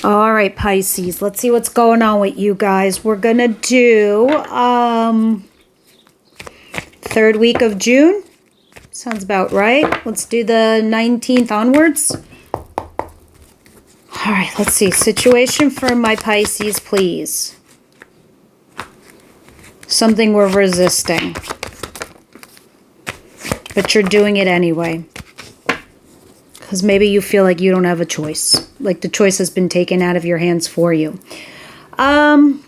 All right, Pisces, let's see what's going on with you guys. We're going to do third week of June. Sounds about right. Let's do the 19th onwards. All right, let's see. Situation for my Pisces, please. Something we're resisting. But you're doing it anyway. Because maybe you feel like you don't have a choice. Like the choice has been taken out of your hands for you. I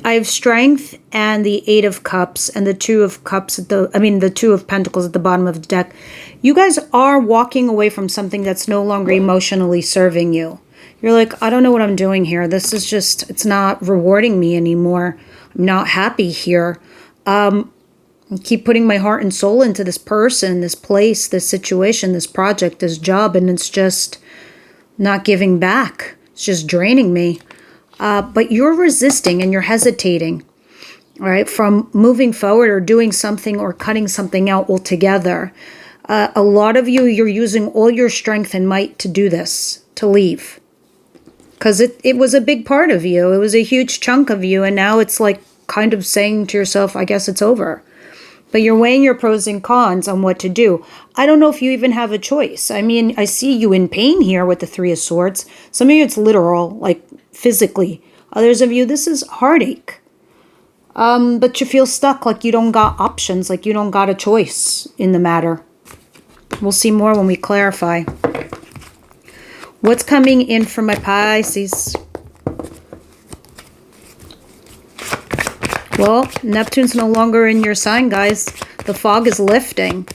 have Strength and the Eight of Cups and the Two of Cups the Two of Pentacles at the bottom of the deck. You guys are walking away from something that's no longer emotionally serving you. You're like, I don't know what I'm doing here. This is just, it's not rewarding me anymore. I'm not happy here. I keep putting my heart and soul into this person, this place, this situation, this project, this job, and it's just not giving back. It's just draining me. But you're resisting and you're hesitating, all right, from moving forward or doing something or cutting something out altogether. A lot of you, you're using all your strength and might to do this, to leave. Because it was a big part of you. It was a huge chunk of you. And now it's like kind of saying to yourself, I guess it's over. But you're weighing your pros and cons on what to do. I don't know if you even have a choice. I mean, I see you in pain here with the Three of Swords. Some of you, it's literal, like physically. Others of you, this is heartache. But you feel stuck, like you don't got options, like you don't got a choice in the matter. We'll see more when we clarify. What's coming in for my Pisces? Well, Neptune's no longer in your sign, guys. The fog is lifting.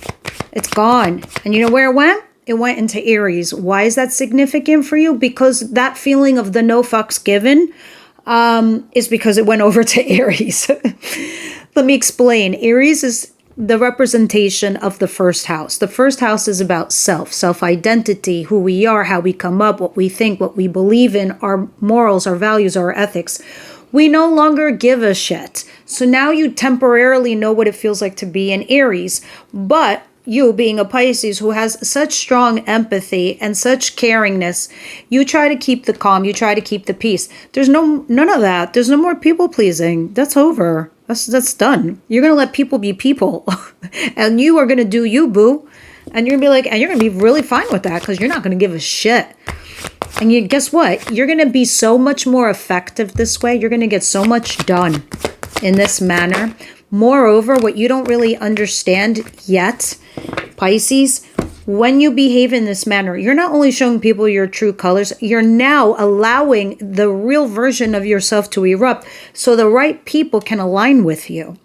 It's gone. And you know where it went? It went into Aries. Why is that significant for you? Because that feeling of the no fucks given is because it went over to Aries. Let me explain. Aries is the representation of the first house. The first house is about self-identity, who we are, how we come up, what we think, what we believe in, our morals, our values, our ethics. We no longer give a shit. So now you temporarily know what it feels like to be an Aries. But you, being a Pisces who has such strong empathy and such caringness, you try to keep the calm. You try to keep the peace. There's none of that. There's no more people pleasing. That's over. That's done. You're going to let people be people. And you are going to do you, boo. And you're going to be like, and you're going to be really fine with that because you're not going to give a shit. And guess what? You're going to be so much more effective this way. You're going to get so much done in this manner. Moreover, what you don't really understand yet, Pisces, when you behave in this manner, you're not only showing people your true colors, you're now allowing the real version of yourself to erupt so the right people can align with you.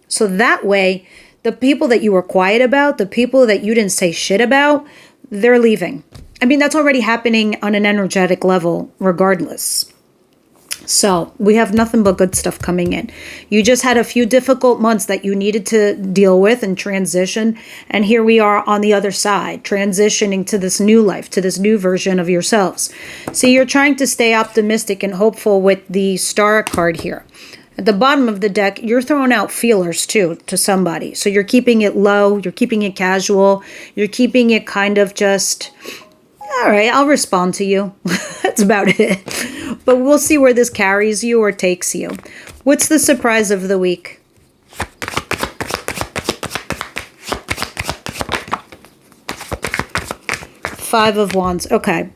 So that way, the people that you were quiet about, the people that you didn't say shit about, they're leaving. I mean, that's already happening on an energetic level regardless. So we have nothing but good stuff coming in. You just had a few difficult months that you needed to deal with and transition. And here we are on the other side, transitioning to this new life, to this new version of yourselves. So you're trying to stay optimistic and hopeful with the Star card here. At the bottom of the deck, you're throwing out feelers too to somebody. So you're keeping it low, you're keeping it casual, you're keeping it kind of just, all right, I'll respond to you. That's about it. But we'll see where this carries you or takes you. What's the surprise of the week? Five of Wands. Okay.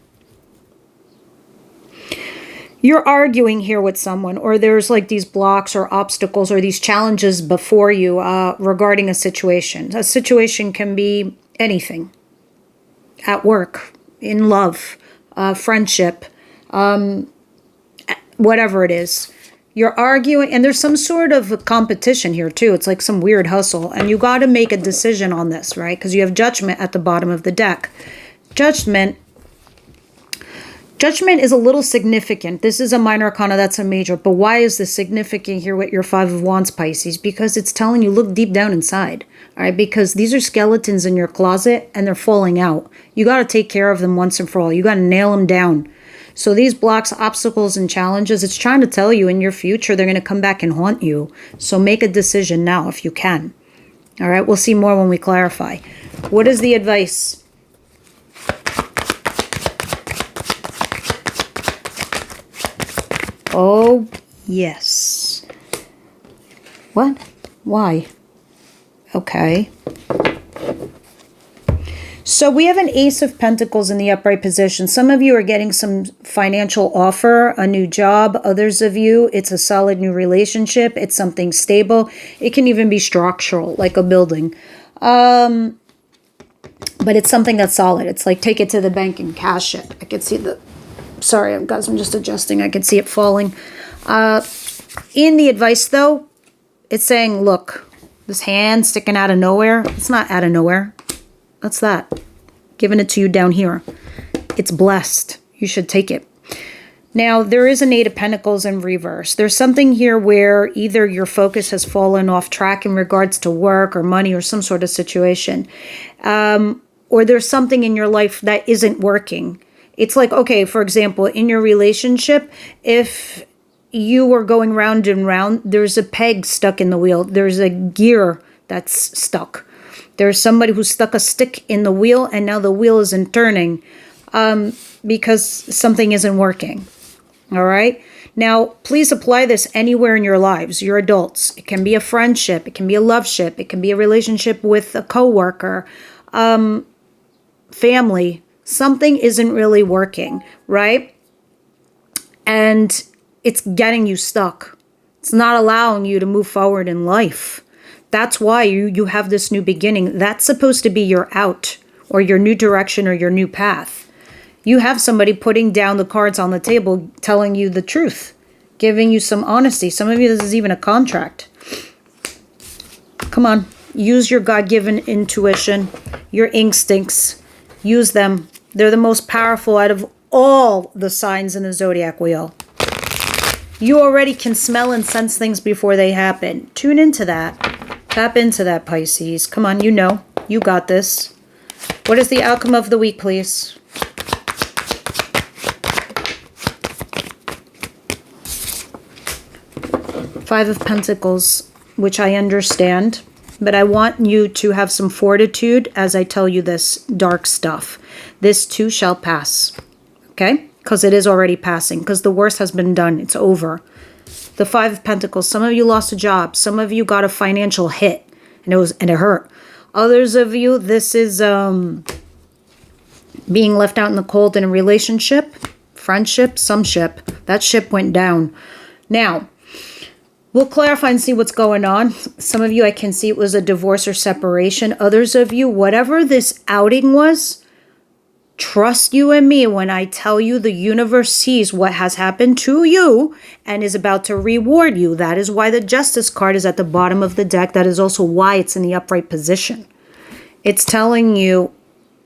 You're arguing here with someone, or there's like these blocks or obstacles or these challenges before you regarding a situation. A situation can be anything. At work, in love, friendship, whatever it is. You're arguing, and there's some sort of competition here too. It's like some weird hustle, and you got to make a decision on this, right? Because you have Judgment at the bottom of the deck. Judgment is a little significant. This is a minor arcana, that's a major. But why is this significant here with your Five of Wands, Pisces? Because it's telling you, look deep down inside. All right, because these are skeletons in your closet and they're falling out. You got to take care of them once and for all. You got to nail them down. So these blocks, obstacles, and challenges, it's trying to tell you in your future they're going to come back and haunt you. So make a decision now if you can. All right, we'll see more when we clarify. What is the advice? Oh, yes. What? Why? Okay. So we have an Ace of Pentacles in the upright position. Some of you are getting some financial offer, a new job. Others of you, it's a solid new relationship. It's something stable. It can even be structural, like a building. But it's something that's solid. It's like take it to the bank and cash it. I could see the... Sorry, guys, I'm just adjusting. I could see it falling. In the advice, though, it's saying, look, this hand sticking out of nowhere, it's not out of nowhere. What's that? Giving it to you down here. It's blessed. You should take it. Now, there is an Eight of Pentacles in reverse. There's something here where either your focus has fallen off track in regards to work or money or some sort of situation. Or there's something in your life that isn't working. It's like, okay, for example, in your relationship, if you were going round and round, there's a peg stuck in the wheel. There's a gear that's stuck. There's somebody who stuck a stick in the wheel and now the wheel isn't turning because something isn't working. All right. Now, please apply this anywhere in your lives. You're adults. It can be a friendship. It can be a loveship. It can be a relationship with a coworker, family. Something isn't really working, right? And it's getting you stuck. It's not allowing you to move forward in life. That's why you have this new beginning. That's supposed to be your out or your new direction or your new path. You have somebody putting down the cards on the table, telling you the truth, giving you some honesty. Some of you, this is even a contract. Come on, use your God-given intuition, your instincts. Use them. They're the most powerful out of all the signs in the zodiac wheel. You already can smell and sense things before they happen. Tune into that. Tap into that, Pisces. Come on, you know. You got this. What is the outcome of the week, please? Five of Pentacles, which I understand. But I want you to have some fortitude as I tell you this dark stuff. This too shall pass. Okay? Because it is already passing. Because the worst has been done. It's over. The Five of Pentacles. Some of you lost a job. Some of you got a financial hit. And it hurt. Others of you, this is being left out in the cold in a relationship, friendship, some ship. That ship went down. Now, we'll clarify and see what's going on. Some of you, I can see it was a divorce or separation. Others of you, whatever this outing was, trust you and me when I tell you the universe sees what has happened to you and is about to reward you. That is why the Justice card is at the bottom of the deck. That is also why it's in the upright position. It's telling you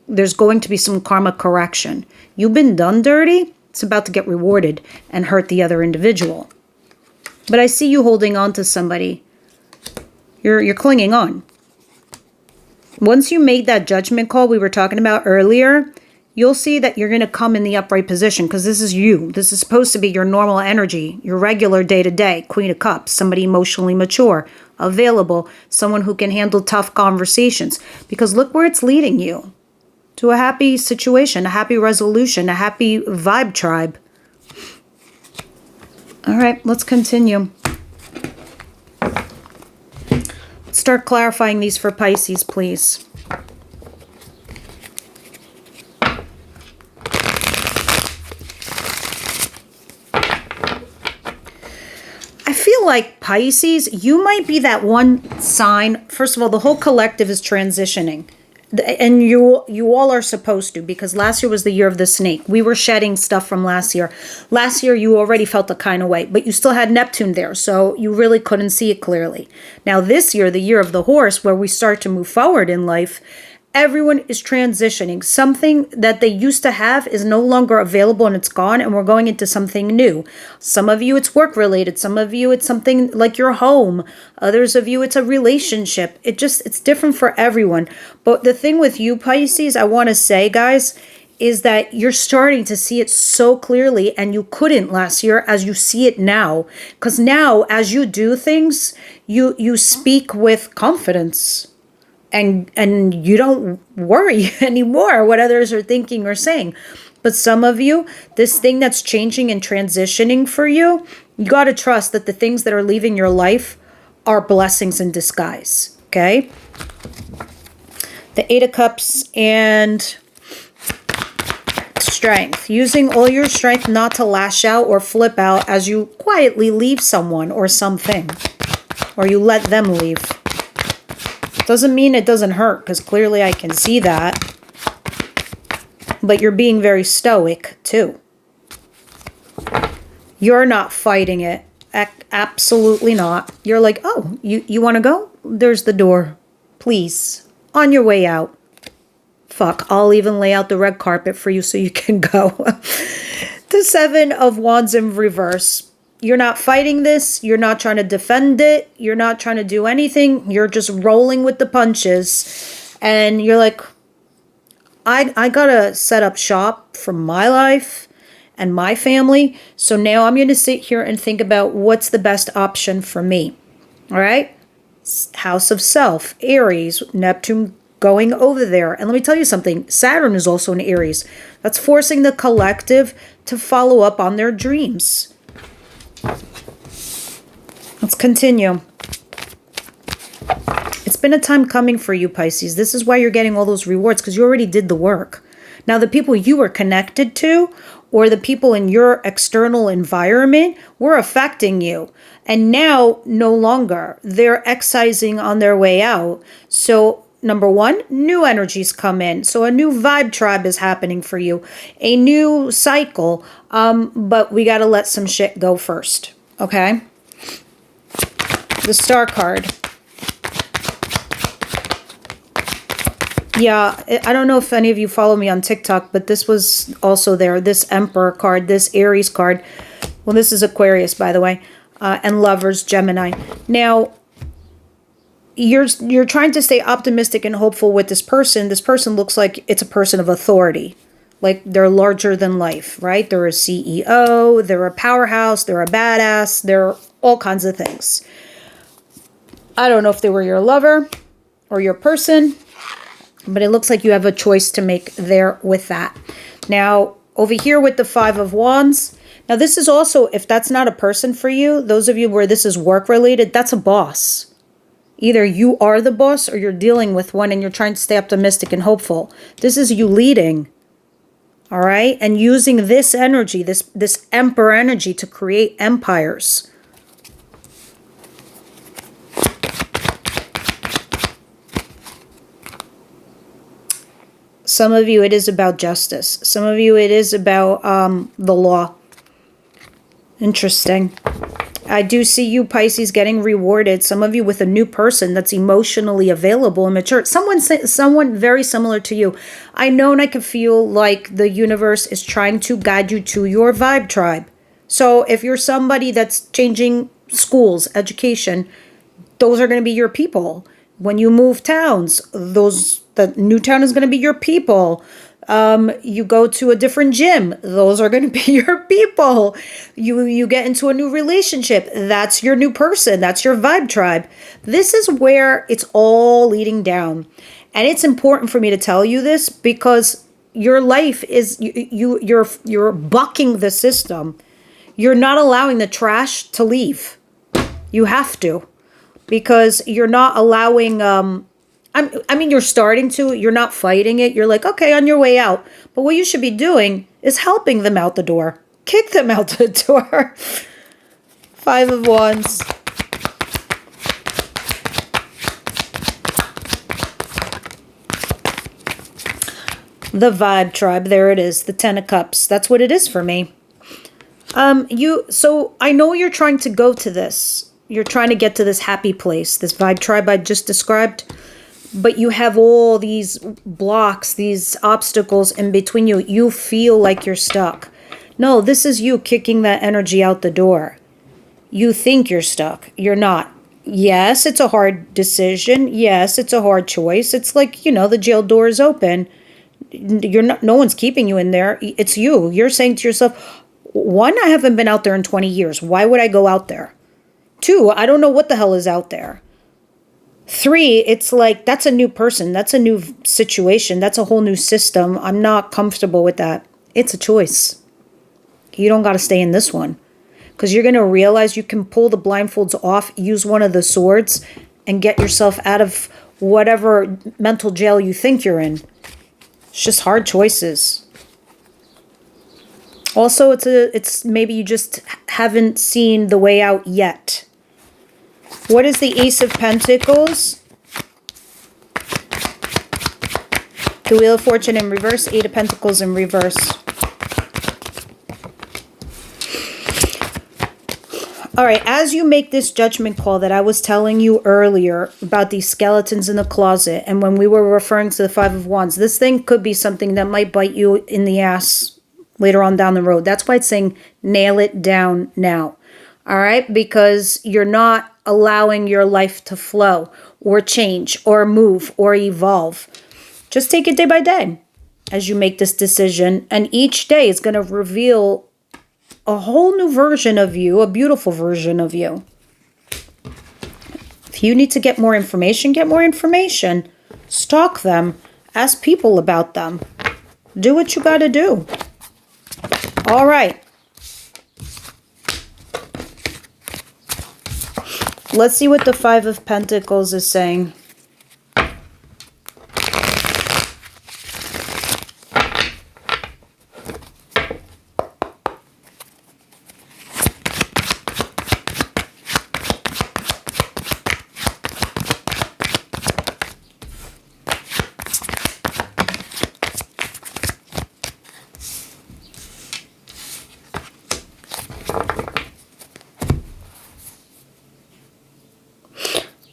there's going to be some karma correction. You've been done dirty. It's about to get rewarded and hurt the other individual. But I see you holding on to somebody. You're clinging on. Once you made that judgment call we were talking about earlier, you'll see that you're going to come in the upright position because this is you. This is supposed to be your normal energy, your regular day-to-day. Queen of Cups, somebody emotionally mature, available, someone who can handle tough conversations. Because look where it's leading you. To a happy situation, a happy resolution, a happy vibe tribe. All right, let's continue. Let's start clarifying these for Pisces, please. I feel like Pisces, you might be that one sign. First of all, the whole collective is transitioning. And you all are supposed to, because last year was the year of the snake. We were shedding stuff from last year. Last year, you already felt the kind of way, but you still had Neptune there, so you really couldn't see it clearly. Now this year, the year of the horse, where we start to move forward in life, everyone is transitioning. Something that they used to have is no longer available and it's gone, and we're going into something new. Some of you, it's work related. Some of you, it's something like your home. Others of you, it's a relationship. It's different for everyone. But the thing with you, Pisces, I want to say, guys, is that you're starting to see it so clearly, and you couldn't last year as you see it now. Because now, as you do things, you speak with confidence. And you don't worry anymore what others are thinking or saying. But some of you, this thing that's changing and transitioning for you, you got to trust that the things that are leaving your life are blessings in disguise, okay? The Eight of Cups and Strength. Using all your strength not to lash out or flip out as you quietly leave someone or something. Or you let them leave. Doesn't mean it doesn't hurt, because clearly I can see that. But you're being very stoic, too. You're not fighting it. Absolutely not. You're like, oh, you want to go? There's the door. Please. On your way out. Fuck, I'll even lay out the red carpet for you so you can go. The Seven of Wands in reverse. You're not fighting this. You're not trying to defend it. You're not trying to do anything. You're just rolling with the punches. And you're like, I gotta set up shop for my life and my family. So now I'm going to sit here and think about what's the best option for me. All right? House of Self, Aries, Neptune going over there. And let me tell you something. Saturn is also in Aries. That's forcing the collective to follow up on their dreams. Let's continue. It's been a time coming for you, Pisces. This is why you're getting all those rewards, because you already did the work. Now, the people you were connected to or the people in your external environment were affecting you. And now, no longer. They're excising on their way out. So, number one, new energies come in. So a new vibe tribe is happening for you. A new cycle. But we got to let some shit go first. Okay? The Star card. Yeah, I don't know if any of you follow me on TikTok, but this was also there. This Emperor card, this Aries card. Well, this is Aquarius, by the way. And Lovers, Gemini. Now, you're trying to stay optimistic and hopeful with this person. This person looks like it's a person of authority. Like they're larger than life, right? They're a CEO, they're a powerhouse, they're a badass, they're all kinds of things. I don't know if they were your lover or your person, but it looks like you have a choice to make there with that. Now, over here with the Five of Wands. Now, this is also, if that's not a person for you, those of you where this is work related, that's a boss. Either you are the boss or you're dealing with one and you're trying to stay optimistic and hopeful. This is you leading. All right? And using this energy, this Emperor energy to create empires. Some of you, it is about justice. Some of you, it is about the law. Interesting. I do see you, Pisces, getting rewarded. Some of you with a new person that's emotionally available and mature. Someone very similar to you. I know and I can feel like the universe is trying to guide you to your vibe tribe. So if you're somebody that's changing schools, education, those are going to be your people. When you move towns, the new town is going to be your people. You go to a different gym, those are going to be your people. You get into a new relationship, that's your new person, that's your vibe tribe. This is where it's all leading down. And it's important for me to tell you this because your life is, you're bucking the system. You're not allowing the trash to leave. You have to. Because you're not allowing, I mean, you're starting to, you're not fighting it. You're like, okay, on your way out. But what you should be doing is helping them out the door. Kick them out the door. Five of Wands. The vibe tribe, there it is. The Ten of Cups. That's what it is for me. So I know you're trying to go to this. You're trying to get to this happy place, this vibe tribe I just described. But you have all these blocks, these obstacles in between you. You feel like you're stuck. No, this is you kicking that energy out the door. You think you're stuck. You're not. Yes, it's a hard decision. Yes, it's a hard choice. It's like, the jail door is open. No one's keeping you in there. It's you. You're saying to yourself, one, I haven't been out there in 20 years. Why would I go out there? Two, I don't know what the hell is out there. Three, it's like, that's a new person. That's a new situation. That's a whole new system. I'm not comfortable with that. It's a choice. You don't got to stay in this one. Because you're going to realize you can pull the blindfolds off, use one of the swords, and get yourself out of whatever mental jail you think you're in. It's just hard choices. Also, it's maybe you just haven't seen the way out yet. What is the Ace of Pentacles? The Wheel of Fortune in reverse, Eight of Pentacles in reverse. All right, as you make this judgment call that I was telling you earlier about these skeletons in the closet, and when we were referring to the Five of Wands, this thing could be something that might bite you in the ass later on down the road. That's why it's saying nail it down now. All right, because you're not allowing your life to flow or change or move or evolve. Just take it day by day as you make this decision, and each day is going to reveal a whole new version of you, a beautiful version of you. If you need to get more information, get more information. Stalk them. Ask people about them. Do what you got to do. All right. Let's see what the Five of Pentacles is saying.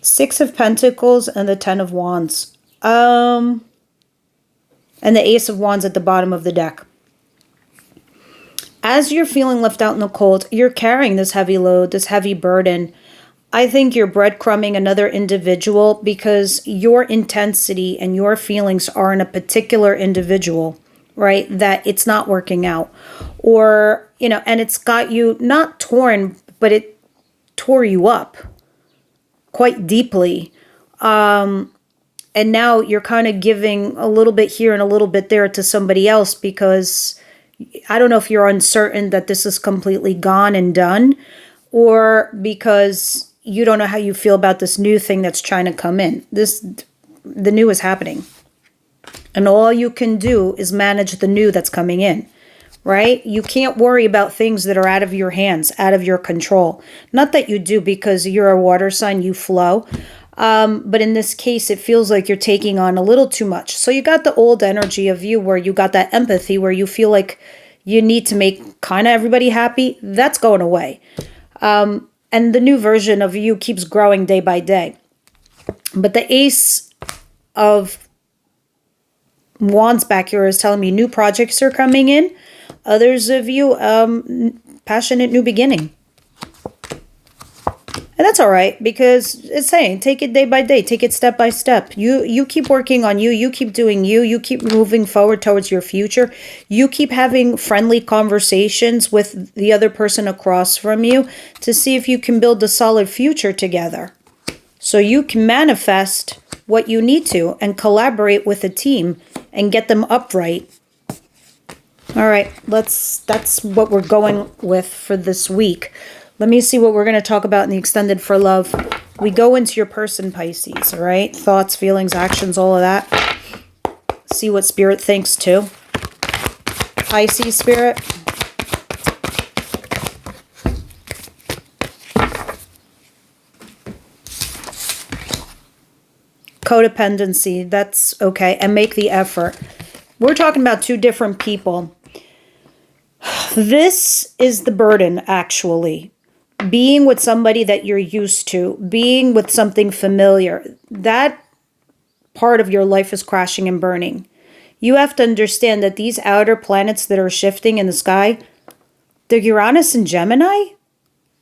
Six of Pentacles and the Ten of Wands. And the Ace of Wands at the bottom of the deck. As you're feeling left out in the cold, you're carrying this heavy load, this heavy burden. I think you're breadcrumbing another individual because your intensity and your feelings are in a particular individual, right? That it's not working out. Or, you know, and it's got you not torn, but it tore you up quite deeply. And now you're kind of giving a little bit here and a little bit there to somebody else because I don't know if you're uncertain that this is completely gone and done, or because you don't know how you feel about this new thing that's trying to come in. The new is happening. And all you can do is manage the new that's coming in. Right? You can't worry about things that are out of your hands, out of your control. Not that you do, because you're a water sign, you flow. But in this case, it feels like you're taking on a little too much. So you got the old energy of you where you got that empathy, where you feel like you need to make kind of everybody happy. That's going away. And the new version of you keeps growing day by day. But the Ace of Wands back here is telling me new projects are coming in. Others of you, passionate new beginning. And that's all right, because it's saying take it day by day, take it step by step. You keep working on you, you keep doing you, you keep moving forward towards your future. You keep having friendly conversations with the other person across from you to see if you can build a solid future together. So you can manifest what you need to and collaborate with a team and get them upright. All right, that's what we're going with for this week. Let me see what we're going to talk about in the extended for love. We go into your person, Pisces, all right? Thoughts, feelings, actions, all of that. See what Spirit thinks too. Pisces Spirit. Codependency, that's okay. And make the effort. We're talking about two different people. This is the burden, actually. Being with somebody that you're used to, being with something familiar, that part of your life is crashing and burning. You have to understand that these outer planets that are shifting in the sky, the Uranus and Gemini,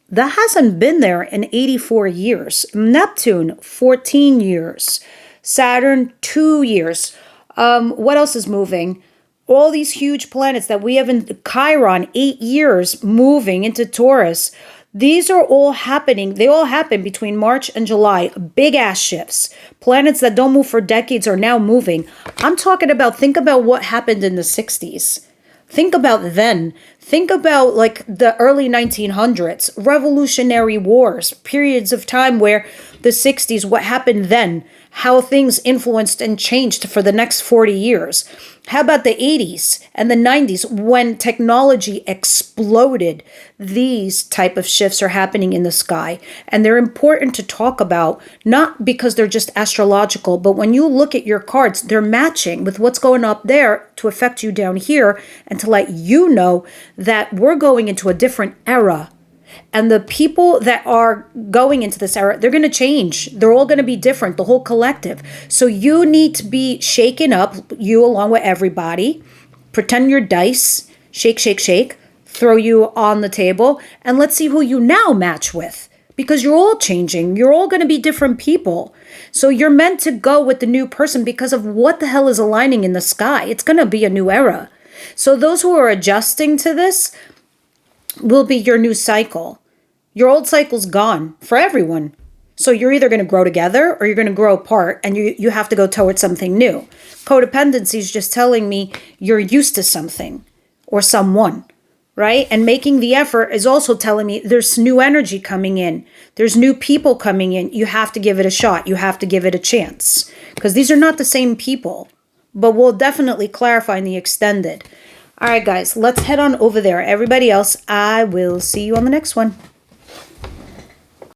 that hasn't been there in 84 years. Neptune, 14 years. Saturn, 2 years. What else is moving? All these huge planets that we have in Chiron, 8 years moving into Taurus. These are all happening. They all happen between March and July. Big ass shifts. Planets that don't move for decades are now moving. I'm talking about, think about what happened in the 60s. Think about then. Think about like the early 1900s, revolutionary wars, periods of time where the 60s, what happened then, how things influenced and changed for the next 40 years. How about the 80s and the 90s when technology exploded? These type of shifts are happening in the sky, and they're important to talk about, not because they're just astrological, but when you look at your cards, they're matching with what's going up there to affect you down here and to let you know that we're going into a different era. And the people that are going into this era, they're going to change. They're all going to be different, the whole collective. So you need to be shaken up, you along with everybody. Pretend you're dice, shake, shake, shake, throw you on the table, and let's see who you now match with. Because you're all changing. You're all going to be different people. So you're meant to go with the new person because of what the hell is aligning in the sky. It's going to be a new era. So those who are adjusting to this will be your new cycle. Your old cycle's gone for everyone. So you're either going to grow together or you're going to grow apart, and you have to go towards something new. Codependency is just telling me you're used to something or someone, right? And making the effort is also telling me there's new energy coming in. There's new people coming in. You have to give it a shot. You have to give it a chance, because these are not the same people. But we'll definitely clarify in the extended. All right, guys, let's head on over there. Everybody else, I will see you on the next one.